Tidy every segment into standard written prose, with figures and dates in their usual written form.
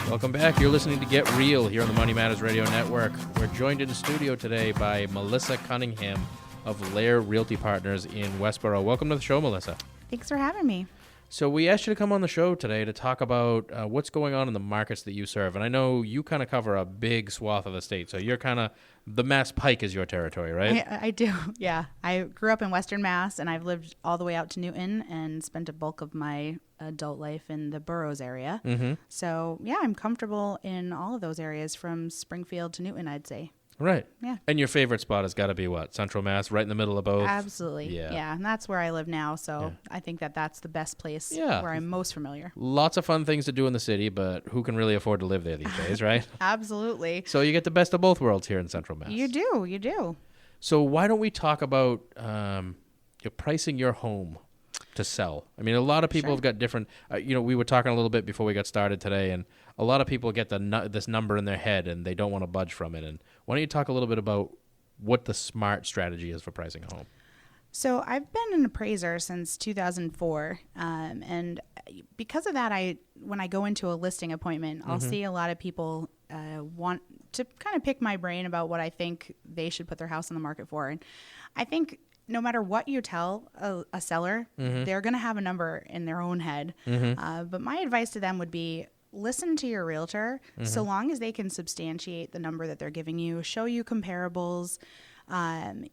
Welcome back. You're listening to Get Real here on the Money Matters Radio Network. We're joined in the studio today by Malissa Cunningham of Lair Realty Partners in Westboro. Welcome to the show, Melissa. Thanks for having me. So we asked you to come on the show today to talk about what's going on in the markets that you serve. And I know you kind of cover a big swath of the state. So you're kind of, the Mass Pike is your territory, right? I do, yeah. I grew up in Western Mass, and I've lived all the way out to Newton and spent a bulk of my adult life in the boroughs area. Mm-hmm. So, yeah, I'm comfortable in all of those areas from Springfield to Newton, I'd say. Right. Yeah. And your favorite spot has got to be what? Central Mass, right in the middle of both? Absolutely. Yeah. And that's where I live now. So I think that that's the best place where I'm most familiar. Lots of fun things to do in the city, but who can really afford to live there these days, right? Absolutely. So you get the best of both worlds here in Central Mass. You do. So why don't we talk about you're pricing your home to sell? I mean, a lot of people have got different, we were talking a little bit before we got started today, and a lot of people get this number in their head and they don't want to budge from it. And why don't you talk a little bit about what the smart strategy is for pricing a home? So I've been an appraiser since 2004, and because of that, when I go into a listing appointment, I'll see a lot of people want to kind of pick my brain about what I think they should put their house on the market for. And I think no matter what you tell a seller, they're going to have a number in their own head. But my advice to them would be, listen to your realtor so long as they can substantiate the number that they're giving you, show you comparables.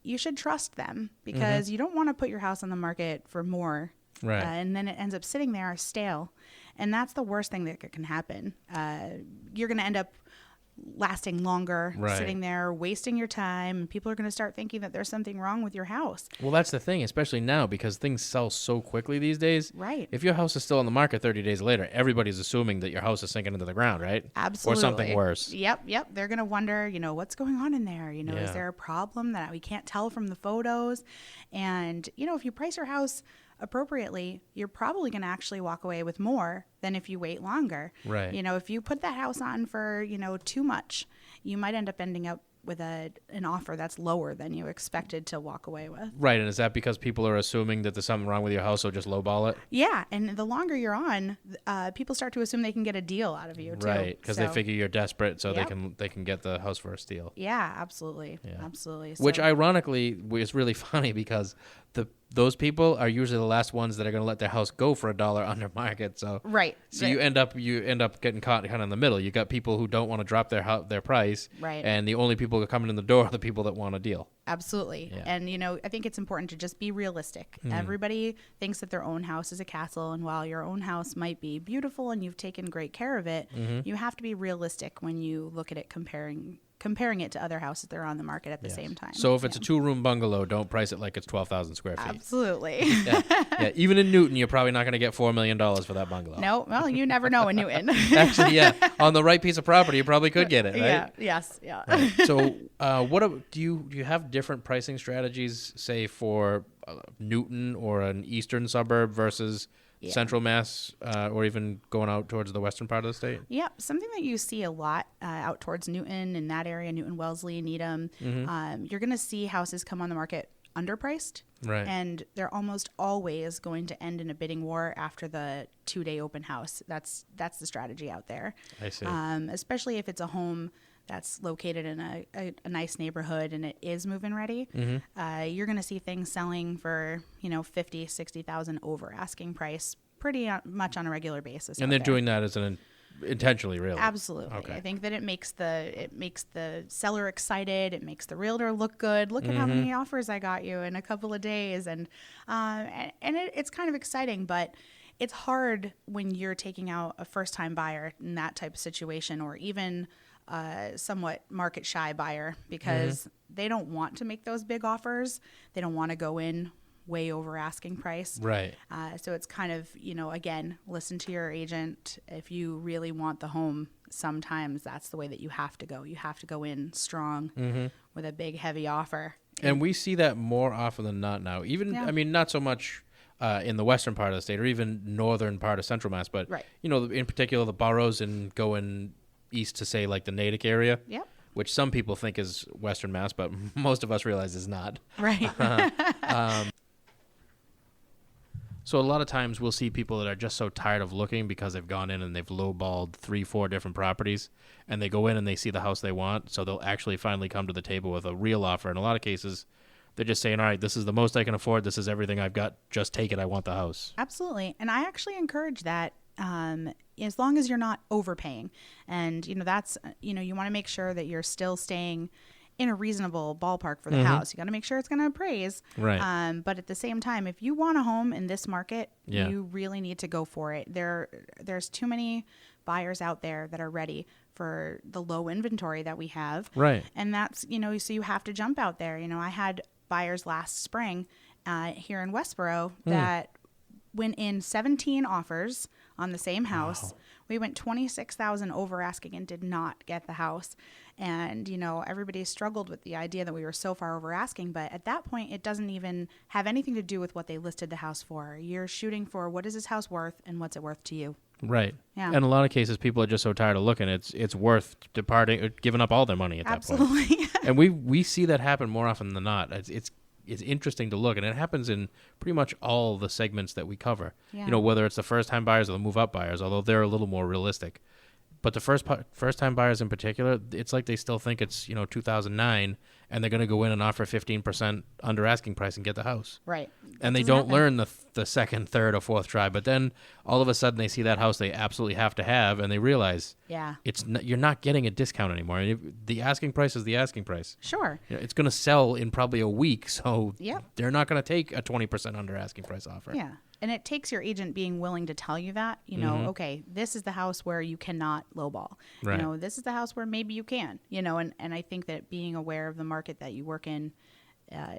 You should trust them because you don't want to put your house on the market for more. Right. And then it ends up sitting there stale. And that's the worst thing that can happen. You're going to end up lasting longer, sitting there, wasting your time, and people are going to start thinking that there's something wrong with your house. Well, that's the thing, especially now because things sell so quickly these days. Right. If your house is still on the market 30 days later, everybody's assuming that your house is sinking into the ground, right? Absolutely. Or something worse. Yep. They're going to wonder, what's going on in there? Is there a problem that we can't tell from the photos? And, if you price your house appropriately, you're probably going to actually walk away with more than if you wait longer. Right. If you put that house on for, too much, you might end up ending up with an offer that's lower than you expected to walk away with. Right. And is that because people are assuming that there's something wrong with your house, so just lowball it? Yeah. And the longer you're on, people start to assume they can get a deal out of you too. Right. Because they figure you're desperate, so they can get the house for a steal. Yeah, absolutely. Yeah. Absolutely. Which ironically is really funny because those people are usually the last ones that are going to let their house go for $1 under market. So So you end up getting caught kind of in the middle. You got people who don't want to drop their price, right? And the only people coming in the door are the people that want a deal. Absolutely. Yeah. And I think it's important to just be realistic. Everybody thinks that their own house is a castle, and while your own house might be beautiful and you've taken great care of it, you have to be realistic when you look at it comparing it to other houses that are on the market at the same time. So if it's a 2-room bungalow, don't price it like it's 12,000 square feet. Absolutely. Yeah. Even in Newton, you're probably not going to get $4 million for that bungalow. No, well, you never know in Newton. Actually, yeah. On the right piece of property, you probably could get it, right? Yeah. Yes. Yeah. Right. So, do you have different pricing strategies, say for Newton or an eastern suburb versus Central Mass, or even going out towards the western part of the state? Yeah, something that you see a lot out towards Newton, in that area, Newton, Wellesley, Needham, you're going to see houses come on the market underpriced. Right. And they're almost always going to end in a bidding war after the 2-day open house. That's the strategy out there. I see. Especially if it's a home that's located in a nice neighborhood and it is move-in ready, you're going to see things selling for, $50,000, $60,000 over asking price pretty much on a regular basis. And they're doing that as intentionally, really? Absolutely. Okay. I think that it makes the seller excited. It makes the realtor look good. Look at how many offers I got you in a couple of days. And it's kind of exciting, but it's hard when you're taking out a first-time buyer in that type of situation, or even somewhat market shy buyer, because they don't want to make those big offers. They don't want to go in way over asking price. Right. So it's kind of, again, listen to your agent. If you really want the home, sometimes that's the way that you have to go. You have to go in strong with a big, heavy offer. And we see that more often than not now. Even, I mean, not so much in the western part of the state or even northern part of Central Mass, but, in particular, the boroughs and going east to, say, like the Natick area. Yep. Which some people think is Western Mass, but most of us realize is not. Right. So a lot of times we'll see people that are just so tired of looking because they've gone in and they've lowballed 3-4 different properties, and they go in and they see the house they want, so they'll actually finally come to the table with a real offer. In a lot of cases, they're just saying, all right, this is the most I can afford. This is everything I've got. Just take it. I want the house. Absolutely. And I actually encourage that as long as you're not overpaying. And, that's, you want to make sure that you're still staying in a reasonable ballpark for the house. You got to make sure it's going to appraise. Right. But at the same time, if you want a home in this market, you really need to go for it. There's too many buyers out there that are ready for the low inventory that we have. Right. And that's, so you have to jump out there. I had buyers last spring here in Westboro that went in 17 offers on the same house. Wow. We went 26,000 over asking and did not get the house. And, everybody struggled with the idea that we were so far over asking. But at that point, it doesn't even have anything to do with what they listed the house for. You're shooting for what is this house worth and what's it worth to you. Right. Yeah. And in a lot of cases, people are just so tired of looking. It's worth giving up all their money at that point. Absolutely. And we see that happen more often than not. It's interesting to look, and it happens in pretty much all the segments that we cover. Yeah. Whether it's the first-time buyers or the move-up buyers, although they're a little more realistic. But the first-time buyers in particular, it's like they still think it's 2009, and they're going to go in and offer 15% under asking price and get the house. Right. And they don't learn the second, third, or fourth try. But then all of a sudden they see that house they absolutely have to have, and they realize you're not getting a discount anymore. The asking price is the asking price. Sure. It's going to sell in probably a week, so Yep. they're not going to take a 20% under asking price offer. Yeah. And it takes your agent being willing to tell you that, okay, this is the house where you cannot lowball. Right. This is the house where maybe you can, and I think that being aware of the market that you work in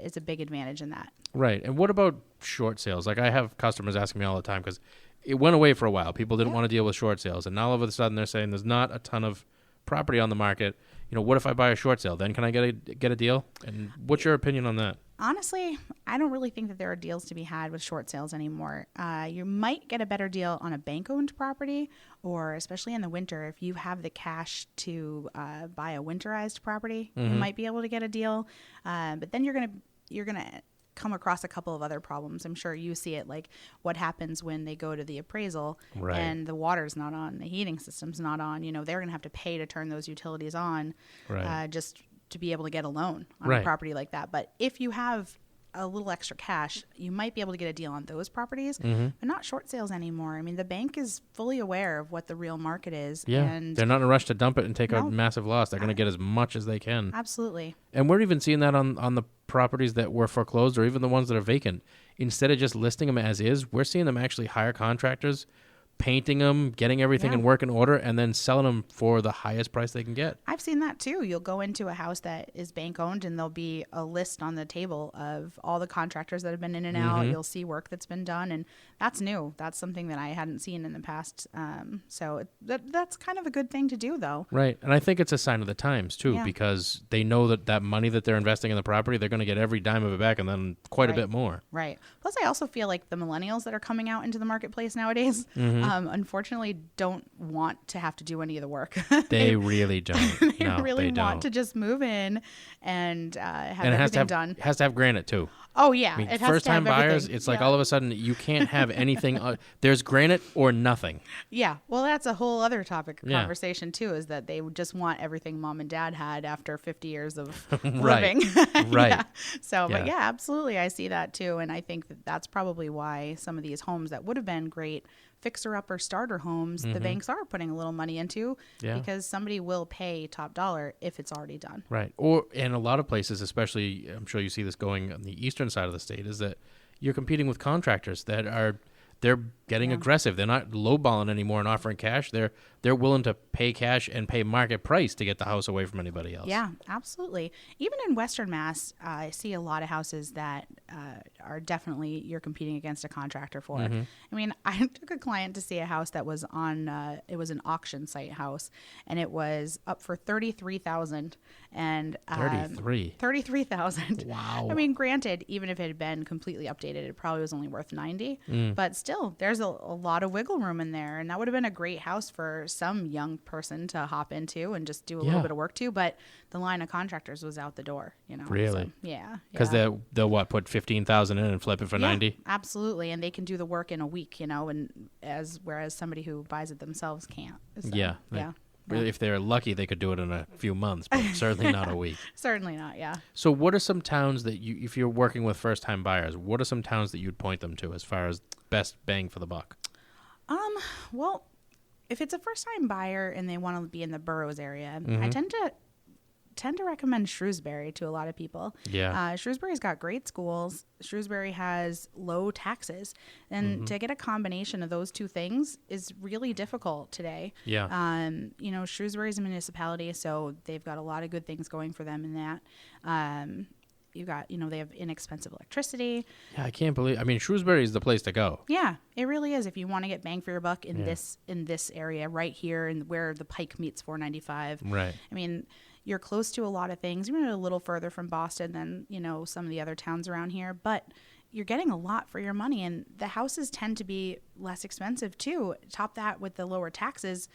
is a big advantage in that. Right. And what about short sales? Like I have customers asking me all the time because it went away for a while. People didn't want to deal with short sales. And now all of a sudden they're saying there's not a ton of property on the market. What if I buy a short sale? Then can I get a deal? And what's your opinion on that? Honestly, I don't really think that there are deals to be had with short sales anymore. You might get a better deal on a bank-owned property, or especially in the winter, if you have the cash to buy a winterized property, you might be able to get a deal. But then you're gonna come across a couple of other problems. I'm sure you see it, like what happens when they go to the appraisal and the water's not on, the heating system's not on. They're gonna have to pay to turn those utilities on, just to be able to get a loan on a property like that. But if you have a little extra cash, you might be able to get a deal on those properties, but not short sales anymore. I mean, the bank is fully aware of what the real market is. Yeah, and they're not in a rush to dump it and take a massive loss. They're going to get as much as they can. Absolutely. And we're even seeing that on the properties that were foreclosed or even the ones that are vacant. Instead of just listing them as is, we're seeing them actually hire contractors, painting them, getting everything in working order, and then selling them for the highest price they can get. I've seen that too. You'll go into a house that is bank owned and there'll be a list on the table of all the contractors that have been in and out. You'll see work that's been done, and that's new. That's something that I hadn't seen in the past. So that's kind of a good thing to do, though. Right. And I think it's a sign of the times too, because they know that money that they're investing in the property, they're going to get every dime of it back and then quite a bit more. Right. Plus, I also feel like the millennials that are coming out into the marketplace nowadays, unfortunately, don't want to have to do any of the work. They really don't. They really want to just move in and have everything done. It has to have granite too. Oh, yeah. I mean, it has first-time to have buyers, everything. it's like all of a sudden you can't have anything. There's granite or nothing. Yeah. Well, that's a whole other topic of conversation, too, is that they would just want everything mom and dad had after 50 years of living. Right. Yeah. So, but yeah, absolutely. I see that, too. And I think that that's probably why some of these homes that would have been great fixer-upper starter homes, the banks are putting a little money into because somebody will pay top dollar if it's already done. Right. Or in a lot of places, especially, I'm sure you see this going on the eastern side of the state, is that you're competing with contractors that they're getting aggressive. They're not lowballing anymore and offering cash. They're willing to pay cash and pay market price to get the house away from anybody else. Yeah, absolutely. Even in Western Mass, I see a lot of houses that are definitely you're competing against a contractor for. I mean, I took a client to see a house that was on it was an auction site house, and it was up for $33,000 and $33,000. Wow. I mean, granted, even if it had been completely updated, it probably was only worth $90,000. But still, there's a lot of wiggle room in there, and that would have been a great house for some young person to hop into and just do a little bit of work to, but the line of contractors was out the door, Really? So, yeah. Because they'll what, put 15,000 in and flip it for 90? Absolutely. And they can do the work in a week, and whereas somebody who buys it themselves can't. So, yeah. If they're lucky, they could do it in a few months, but certainly not a week. Certainly not, yeah. So what are some towns that if you're working with first-time buyers, what are some towns that you'd point them to as far as best bang for the buck? Well, if it's a first-time buyer and they want to be in the boroughs area, I tend to recommend Shrewsbury to a lot of people. Yeah. Shrewsbury's got great schools. Shrewsbury has low taxes. And to get a combination of those two things is really difficult today. Yeah. Shrewsbury's a municipality, so they've got a lot of good things going for them in that. You've got, they have inexpensive electricity. Yeah, I can't believe. I mean, Shrewsbury is the place to go. Yeah, it really is. If you want to get bang for your buck in this area right here, and where the Pike meets 495. Right. I mean, you're close to a lot of things. You're a little further from Boston than some of the other towns around here, but you're getting a lot for your money, and the houses tend to be less expensive too. Top that with the lower taxes,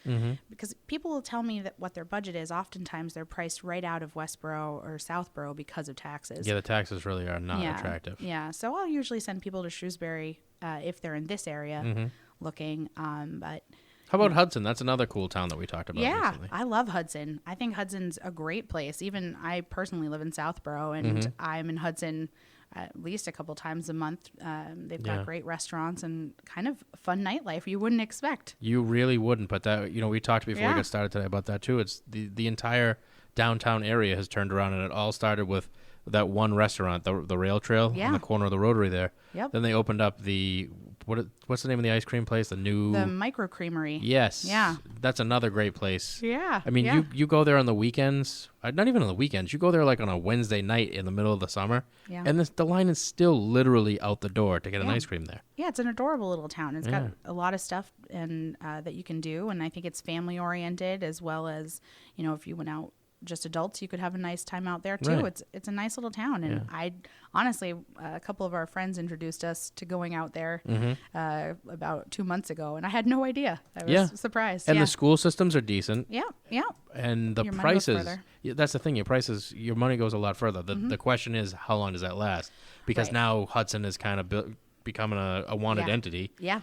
because people will tell me that what their budget is. Oftentimes, they're priced right out of Westboro or Southboro because of taxes. Yeah, the taxes really are not attractive. Yeah, so I'll usually send people to Shrewsbury if they're in this area looking. But how about Hudson? That's another cool town that we talked about recently. I love Hudson. I think Hudson's a great place. Even I personally live in Southboro, and I'm in Hudson at least a couple times a month. They've got great restaurants and kind of fun nightlife you wouldn't expect. You really wouldn't, but that we talked before we got started today about that too. It's the entire downtown area has turned around, and it all started with that one restaurant, the Rail Trail on the corner of the Rotary there. Yep. Then they opened up what's the name of the ice cream place? The Micro Creamery. Yes. Yeah. That's another great place. Yeah. I mean, you go there on the weekends. Not even on the weekends. You go there like on a Wednesday night in the middle of the summer. Yeah. And the line is still literally out the door to get an ice cream there. Yeah, it's an adorable little town. It's got a lot of stuff and that you can do, and I think it's family oriented as well as, if you went out just adults, you could have a nice time out there too. Right. It's a nice little town, and I honestly, a couple of our friends introduced us to going out there about 2 months ago, and I had no idea. I was surprised. And the school systems are decent. Yeah. And the prices, that's the thing. Your money goes a lot further. The question is, how long does that last? Because now Hudson is kind of becoming a wanted entity. Yeah.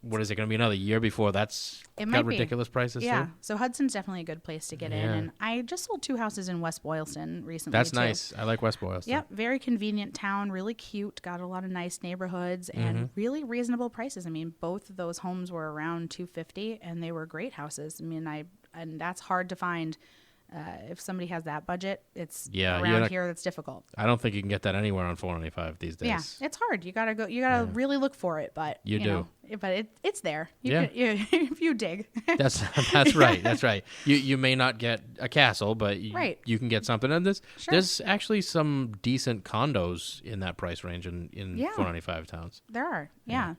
What is it going to be, another year before that's got ridiculous prices too? Yeah, so Hudson's definitely a good place to get in. And I just sold 2 houses in West Boylston recently. That's nice. I like West Boylston. Yep, very convenient town, really cute, got a lot of nice neighborhoods and really reasonable prices. I mean, both of those homes were around $250 and they were great houses. I mean, and that's hard to find. If somebody has that budget, it's around here that's difficult. I don't think you can get that anywhere on 495 these days. Yeah, it's hard. You gotta really look for it, but you do. But it's there. If you dig. That's right. That's right. You may not get a castle, but you can get something. And there's actually some decent condos in that price range in 495 towns. There are. Yeah,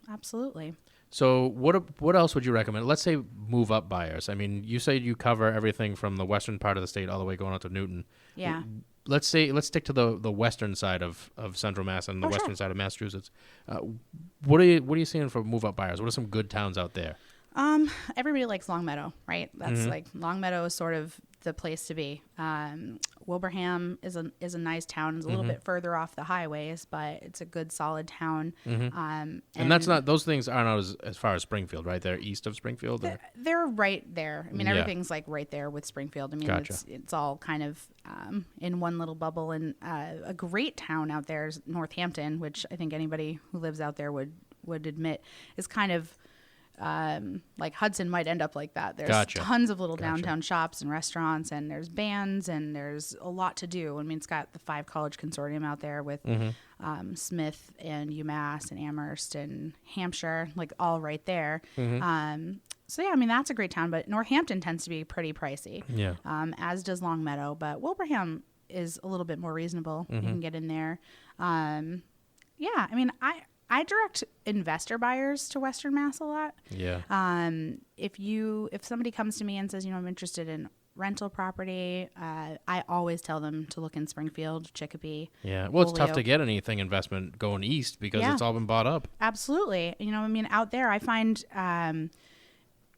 absolutely. So what else would you recommend? Let's say move up buyers. I mean, you say you cover everything from the western part of the state all the way going out to Newton. Yeah. Let's stick to the western side of Central Mass and the western side of Massachusetts. What are you seeing for move up buyers? What are some good towns out there? Everybody likes Longmeadow, right? That's like Longmeadow is sort of the place to be. Wilbraham is a nice town. It's a little bit further off the highways, but it's a good solid town. And that's not, those things aren't as far as Springfield, right? They're east of Springfield. They're right there. I mean, everything's like right there with Springfield. I mean, it's all kind of in one little bubble. And a great town out there is Northampton, which I think anybody who lives out there would admit is kind of like Hudson might end up like that. There's tons of little downtown shops and restaurants, and there's bands, and there's a lot to do. I mean, it's got the 5 college consortium out there with Smith and UMass and Amherst and Hampshire, like all right there. So yeah, I mean, that's a great town, but Northampton tends to be pretty pricey. Yeah. As does Longmeadow, but Wilbraham is a little bit more reasonable. You can get in there. Yeah, I mean, I direct investor buyers to Western Mass a lot. Yeah. If somebody comes to me and says, I'm interested in rental property, I always tell them to look in Springfield, Chicopee. Yeah. Well, it's tough to get anything investment going east because it's all been bought up. Absolutely. I mean, out there I find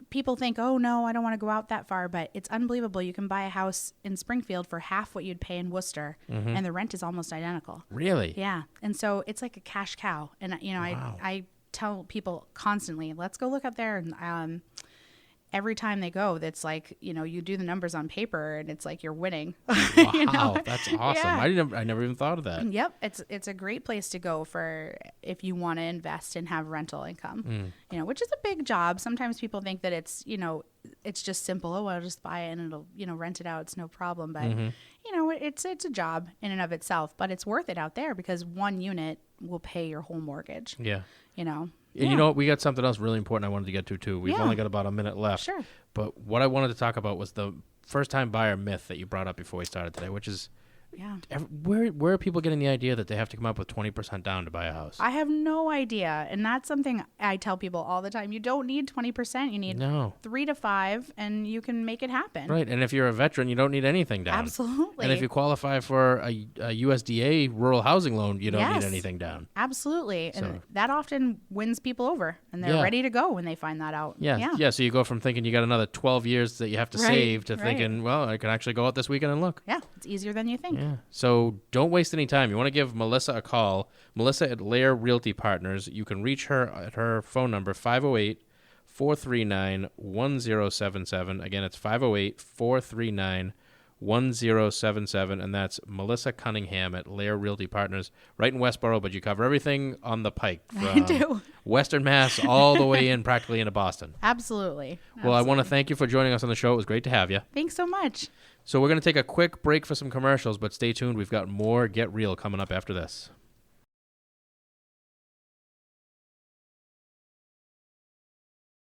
people think, oh no, I don't want to go out that far, but it's unbelievable. You can buy a house in Springfield for half what you'd pay in Worcester, and the rent is almost identical. Really? Yeah. And so it's like a cash cow. And, you know, Wow. I tell people constantly, let's go look up there. And every time they go, that's like, you know, you do the numbers on paper and it's like you're winning. Wow, You know? that's awesome. Yeah. I never even thought of that. Yep. It's a great place to go for if you want to invest and have rental income, you know, which is a big job. Sometimes people think that it's, you know, it's just simple. Oh, I'll just buy it and it'll, you know, rent it out. It's no problem. But, you know, it's a job in and of itself, but it's worth it out there because one unit will pay your whole mortgage. Yeah. You know? And you know what? We got something else really important I wanted to get to, too. We've only got about a minute left. Sure. But what I wanted to talk about was the first-time buyer myth that you brought up before we started today, which is where are people getting the idea that they have to come up with 20% down to buy a house? I have no idea. And that's something I tell people all the time. You don't need 20%. You need 3 to 5, and you can make it happen. Right. And if you're a veteran, you don't need anything down. Absolutely. And if you qualify for a USDA rural housing loan, you don't need anything down. Absolutely. So. And that often wins people over, and they're ready to go when they find that out. Yeah. So you go from thinking you got another 12 years that you have to save to thinking, well, I can actually go out this weekend and look. Yeah. It's easier than you think. Yeah. So don't waste any time. You want to give Melissa a call. Melissa at Lair Realty Partners. You can reach her at her phone number, 508-439-1077. Again, it's 508-439-1077. And that's Melissa Cunningham at Lair Realty Partners, right in Westboro. But you cover everything on the pike I do. from Western Mass all the way in practically into Boston. Absolutely. Well, I want to thank you for joining us on the show. It was great to have you. Thanks so much. So we're going to take a quick break for some commercials, but stay tuned. We've got more Get Real coming up after this.